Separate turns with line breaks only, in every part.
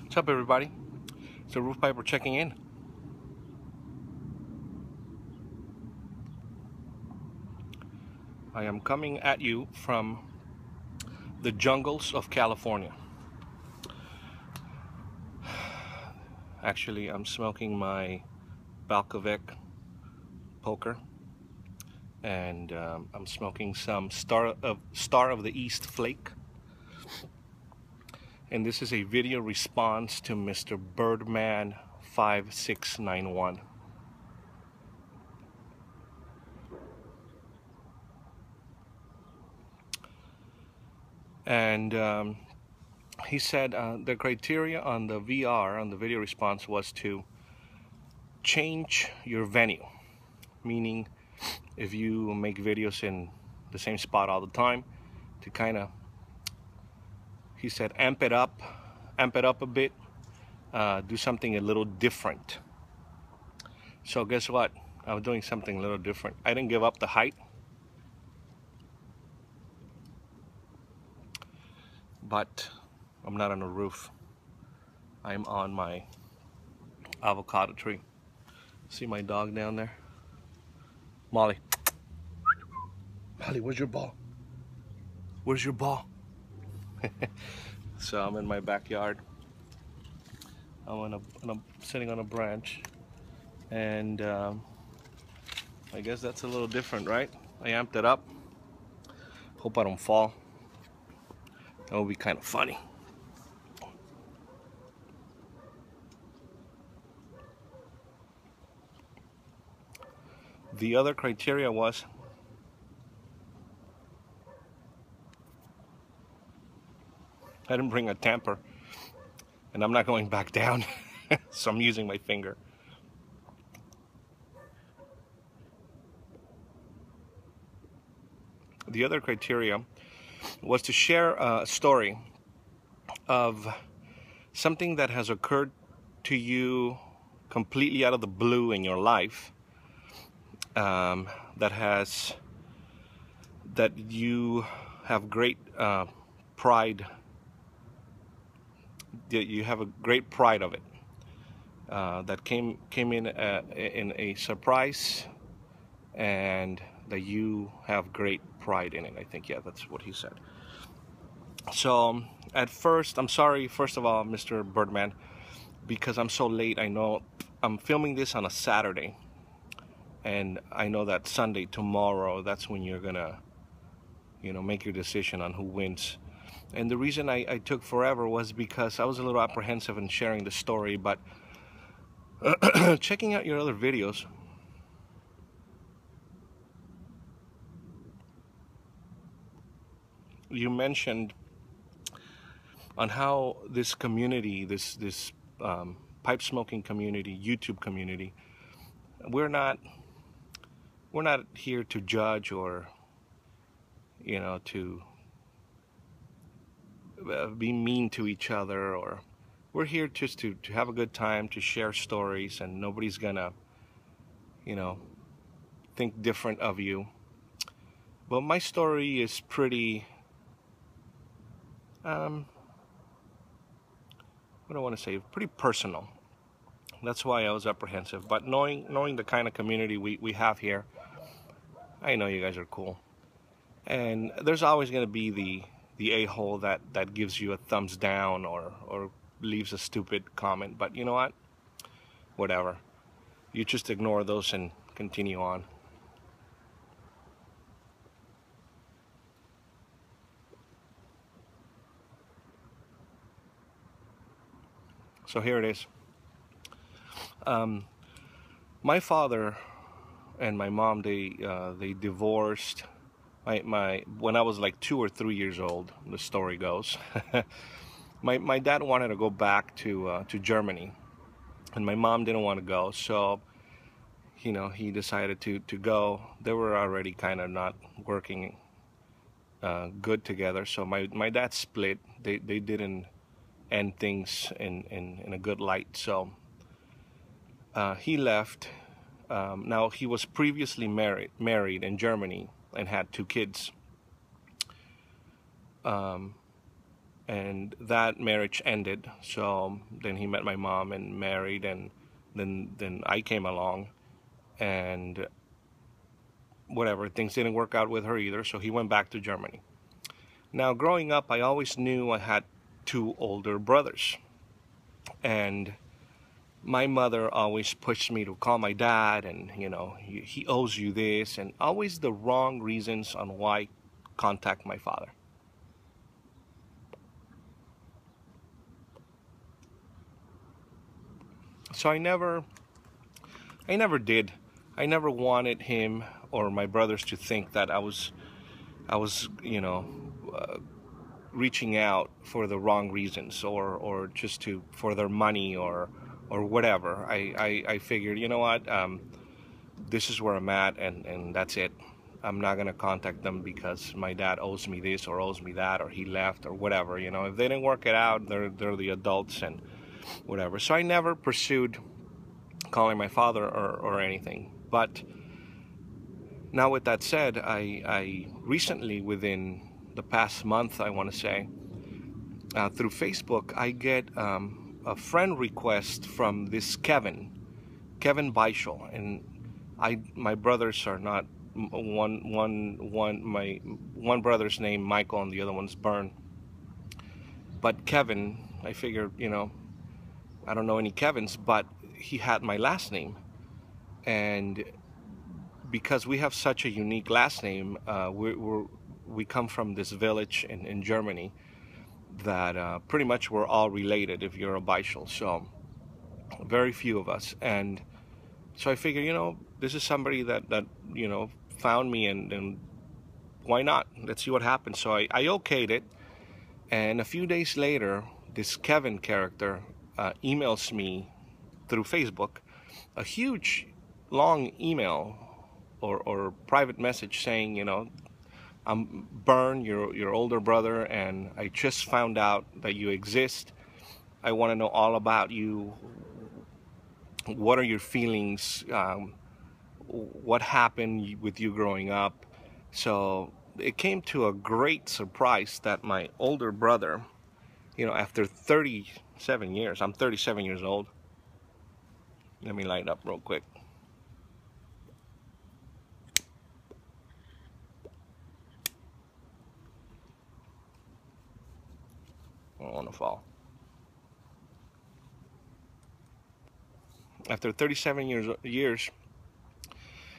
What's up, everybody? It's the Roof Piper checking in. I am coming at you from the jungles of California. Actually, I'm smoking my Balkovec poker, and I'm smoking some Star of the East Flake. And this is a video response to Mr. Birdman 5691. And he said the criteria on the VR, on the video response, was to change your venue. Meaning, if you make videos in the same spot all the time, to kind of, he said, amp it up a bit, do something a little different. So guess what? I was doing something a little different. I didn't give up the height, but I'm not on a roof. I'm on my avocado tree. See my dog down there? Molly. Molly, where's your ball? Where's your ball? So I'm in my backyard. I'm sitting on a branch, and I guess that's a little different, right? I amped it up. Hope I don't fall. That would be kind of funny. The other criteria was I didn't bring a tamper, and I'm not going back down, so I'm using my finger. The other criteria was to share a story of something that has occurred to you completely out of the blue in your life, that you have great pride. You have a great pride of it. That came in a surprise, and that you have great pride in it. I think, yeah, that's what he said. So at first, I'm sorry, first of all, Mr. Birdman, because I'm so late. I know I'm filming this on a Saturday, and I know that Sunday, tomorrow, that's when you're gonna, make your decision on who wins. And the reason I took forever was because I was a little apprehensive in sharing the story, but checking out your other videos, you mentioned on how this community, this pipe smoking community, YouTube community, we're not here to judge or to be mean to each other, or we're here just to have a good time, to share stories, and nobody's gonna think different of you. But my story is pretty what do I want to say, pretty personal. That's why I was apprehensive. But knowing the kind of community we have here, I know you guys are cool. And there's always going to be the a-hole that gives you a thumbs down or leaves a stupid comment. But you know what? Whatever. You just ignore those and continue on. So here it is. My father and my mom, they divorced. When I was like 2 or 3 years old, the story goes. my dad wanted to go back to Germany, and my mom didn't want to go. So he decided to go. They were already kind of not working good together. So my dad split. They didn't end things in a good light. So he left. Now, he was previously married in Germany and had 2 kids. and that marriage ended. So then he met my mom and married, and then I came along, and whatever, things didn't work out with her either, so he went back to Germany. Now, growing up, I always knew I had two older brothers, and my mother always pushed me to call my dad, and he owes you this, and always the wrong reasons on why contact my father. So I never did. I never wanted him or my brothers to think that I was reaching out for the wrong reasons, or just for their money, or whatever. I figured, you know what, this is where I'm at, and that's it. I'm not gonna contact them because my dad owes me this or owes me that, or he left or whatever. If they didn't work it out, they're the adults and whatever. So I never pursued calling my father or anything. But now, with that said, I recently, within the past month, I want to say, through Facebook, I get a friend request from this Kevin Beischel, and my brothers are not my one brother's name Michael and the other one's Bern, but Kevin, I figured, I don't know any Kevins, but he had my last name, and because we have such a unique last name, we come from this village in Germany that pretty much we're all related if you're a Beischel. So very few of us, and so I figure, this is somebody that found me, and why not? Let's see what happens. So I okayed it, and a few days later, this Kevin character emails me through Facebook a huge, long email or private message saying, I'm Bern, your older brother, and I just found out that you exist. I want to know all about you. What are your feelings? What happened with you growing up? So it came to a great surprise that my older brother, after 37 years, I'm 37 years old. Let me light up real quick. I don't want to fall. After 37 years,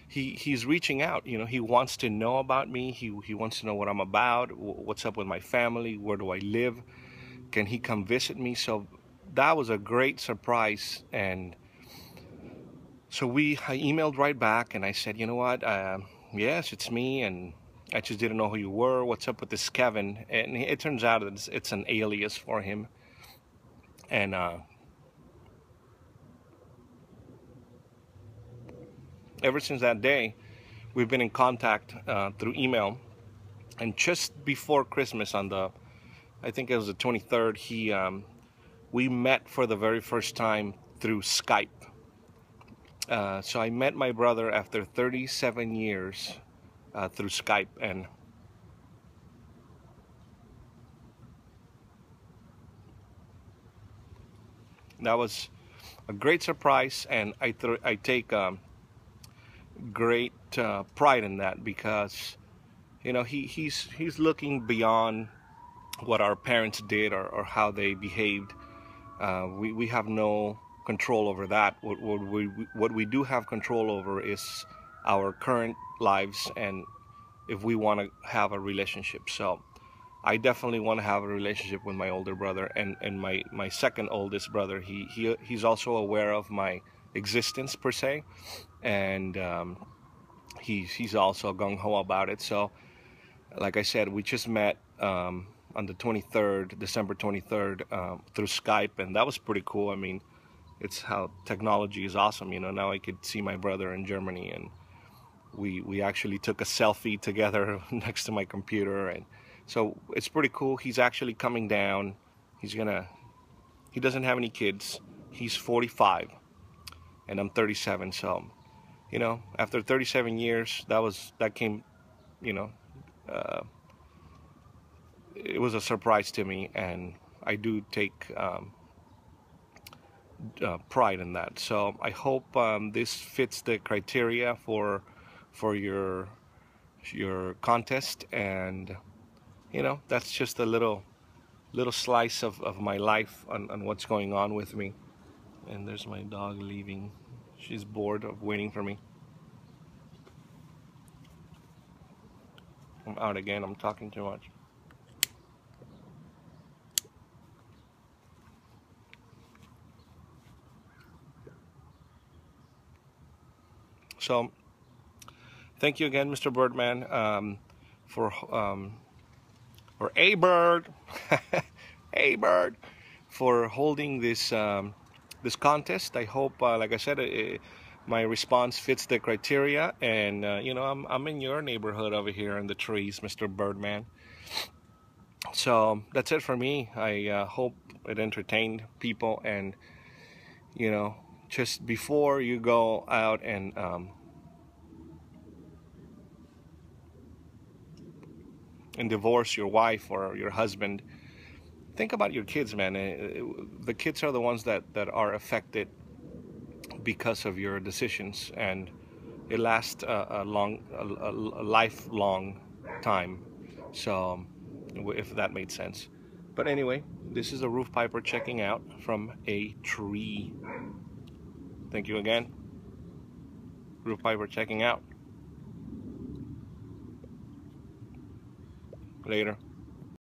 he's reaching out. He wants to know about me. He wants to know what I'm about, what's up with my family, where do I live, can he come visit me? So that was a great surprise. And so I emailed right back, and I said, you know what, yes, it's me, and I just didn't know who you were. What's up with this Kevin? And it turns out it's an alias for him. And ever since that day, we've been in contact through email. And just before Christmas, I think it was the 23rd, we met for the very first time through Skype. So I met my brother after 37 years through Skype, and that was a great surprise. And I take great pride in that, because he's looking beyond what our parents did or how they behaved. We have no control over that. What we do have control over is our current lives, and if we want to have a relationship. So I definitely want to have a relationship with my older brother, and my second oldest brother. He's also aware of my existence per se, and he's also gung-ho about it. So like I said, we just met on the 23rd, December 23rd, through Skype, and that was pretty cool. I mean, it's how technology is awesome. Now I could see my brother in Germany, and we actually took a selfie together next to my computer, and so it's pretty cool. He's actually coming down. He doesn't have any kids. He's 45, and I'm 37. So, after 37 years, that came, uh, it was a surprise to me, and I do take pride in that. So I hope this fits the criteria for your contest, and that's just a little slice of my life on what's going on with me. And there's my dog leaving. She's bored of waiting for me. I'm out again. I'm talking too much. So thank you again, Mr. Birdman, for or A Bird, A Bird, for holding this contest. I hope, like I said, my response fits the criteria, and I'm in your neighborhood over here in the trees, Mr. Birdman. So that's it for me. I hope it entertained people, and just before you go out and divorce your wife or your husband, think about your kids, man. The kids are the ones that are affected because of your decisions, and it lasts a lifelong time. So if that made sense. But anyway, this is a roof piper checking out from a tree. Thank you again. Roof piper checking out. Later.